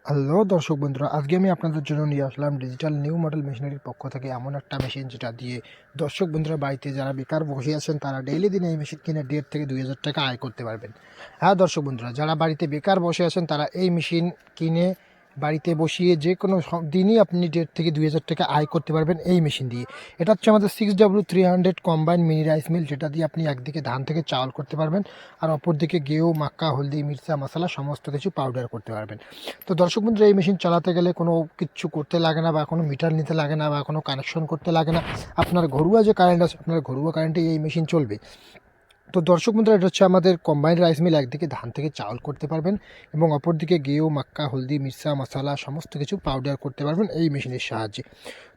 Hello দর্শক বন্ধুরা, আজকে আমি আপনাদের জন্য নিয়ে আসলাম ডিজিটাল নিউ মডেল মেশিনারির পক্ষ থেকে এমন একটা মেশিন যেটা দিয়ে দর্শক বন্ধুরা বাড়িতে যারা বেকার বসে আছেন তারা ডেইলি দিনে এই মেশিন কিনে 1.5 থেকে 2,000 টাকা আয় করতে পারবেন। হ্যাঁ দর্শক বন্ধুরা, যারা বাড়িতে বেকার বসে আছেন তারা এই মেশিন কিনে বাড়িতে বসিয়ে যে কোনো দিনই আপনি 1.5 থেকে 2,000 টাকা আয় করতে পারবেন এই মেশিন দিয়ে। এটা হচ্ছে আমাদের 6W300 combine mini rice mill, যেটা দিয়ে আপনি একদিকে ধান থেকে চাল করতে পারবেন আর অপরদিকে গেহু, মাক্কা, হলদি, মির্চা মশলা সমস্ত কিছু পাউডার করতে পারবেন। তো দর্শক বন্ধুরা, এই মেশিন চালাতে গেলে কোনো কিচ্ছু করতে লাগে না, বা কোনো মিটার নিতে লাগে না, বা কোনো কানেকশন করতে লাগে না। আপনার ঘরোয়া যে কারেন্ট আছে, আপনার ঘরোয়া কারেন্টেই এই মেশিন চলবে। তো দর্শক বন্ধুরা, এটা হচ্ছে আমাদের কম্বাইন্ড রাইস মিল। একদিকে ধান থেকে চাউল করতে পারবেন এবং অপরদিকে গেহু, মাক্কা, হলদি, মির্চা মশলা সমস্ত কিছু পাউডার করতে পারবেন এই মেশিনের সাহায্যে।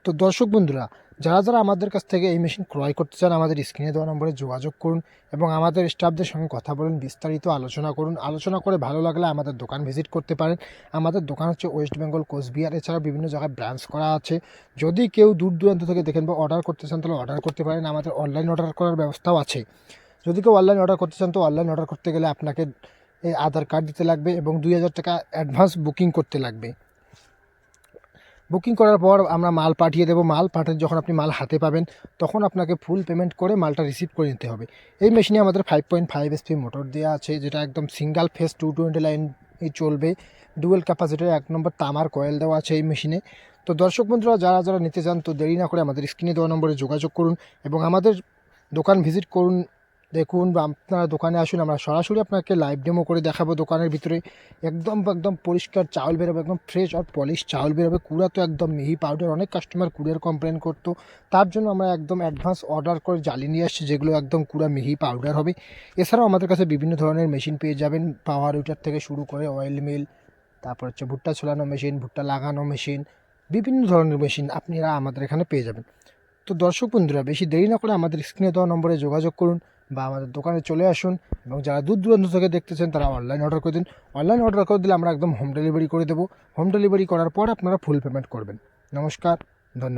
তো দর্শক বন্ধুরা, যারা যারা আমাদের কাছ থেকে এই মেশিন ক্রয় করতে চান, আমাদের স্ক্রিনে দেওয়া নম্বরে যোগাযোগ করুন এবং আমাদের স্টাফদের সঙ্গে কথা বলুন, বিস্তারিত আলোচনা করুন। আলোচনা করে ভালো লাগলে আমাদের দোকান ভিজিট করতে পারেন। আমাদের দোকান হচ্ছে ওয়েস্ট বেঙ্গল, কোচবিহার, এছাড়া বিভিন্ন জায়গায় ব্রাঞ্চ করা আছে। যদি কেউ দূর দূরান্ত থেকে দেখেন বা অর্ডার করতে চান তাহলে অর্ডার করতে পারেন। আমাদের অনলাইন অর্ডার করার ব্যবস্থাও আছে। যদি কেউ অনলাইন অর্ডার করতে চান তো অনলাইন অর্ডার করতে গেলে আপনাকে আধার কার্ড দিতে লাগবে এবং 2,000 টাকা অ্যাডভান্স বুকিং করতে লাগবে। বুকিং করার পর আমরা মাল পাঠিয়ে দেবো। মাল পাঠিয়ে যখন আপনি মাল হাতে পাবেন তখন আপনাকে ফুল পেমেন্ট করে মালটা রিসিভ করে নিতে হবে। এই মেশিনে আমাদের 5.5 HP মোটর দেওয়া আছে, যেটা একদম সিঙ্গেল ফেস 220 লাইন চলবে। ডুয়েল ক্যাপাসিটির 1 নম্বর তামার কয়েল দেওয়া আছে এই মেশিনে। তো দর্শক বন্ধুরা, যারা যারা নিতে চান তো দেরি না করে আমাদের স্ক্রিনে দেওয়া নম্বরে যোগাযোগ করুন এবং আমাদের দোকান ভিজিট করুন, দেখুন, বা আপনারা দোকানে আসুন। আমরা সরাসরি আপনাকে লাইভ ডেমো করে দেখাবো। দোকানের ভিতরে একদম একদম পরিষ্কার চাউল বেরোবে, একদম ফ্রেশ আর পলিশ চাউল বেরোবে। কুড়া তো একদম মিহি পাউডার। অনেক কাস্টমার কুড়ের কমপ্লেন করতো, তার জন্য আমরা একদম অ্যাডভান্স অর্ডার করে জ্বালিয়ে নিয়ে আসছি, যেগুলো একদম কুড়া মিহি পাউডার হবে। এছাড়াও আমাদের কাছে বিভিন্ন ধরনের মেশিন পেয়ে যাবেন, পাওয়ার উইটার থেকে শুরু করে অয়েল মিল, তারপর হচ্ছে ভুট্টা ছোলানো মেশিন, ভুট্টা লাগানো মেশিন, বিভিন্ন ধরনের মেশিন আপনারা আমাদের এখানে পেয়ে যাবেন। তো দর্শক বন্ধুরা, বেশি দেরি না করে আমাদের স্ক্রিনে দেওয়া নম্বরে যোগাযোগ করুন বা আমাদের দোকানে চলে আসুন। এবং যারা দূর দূরান্ত থেকে দেখতেছেন তারা অনলাইন অর্ডার করে দিন। অনলাইন অর্ডার করে দিলে আমরা একদম হোম ডেলিভারি করে দেবো। হোম ডেলিভারি করার পর আপনারা ফুল পেমেন্ট করবেন। নমস্কার, ধন্যবাদ।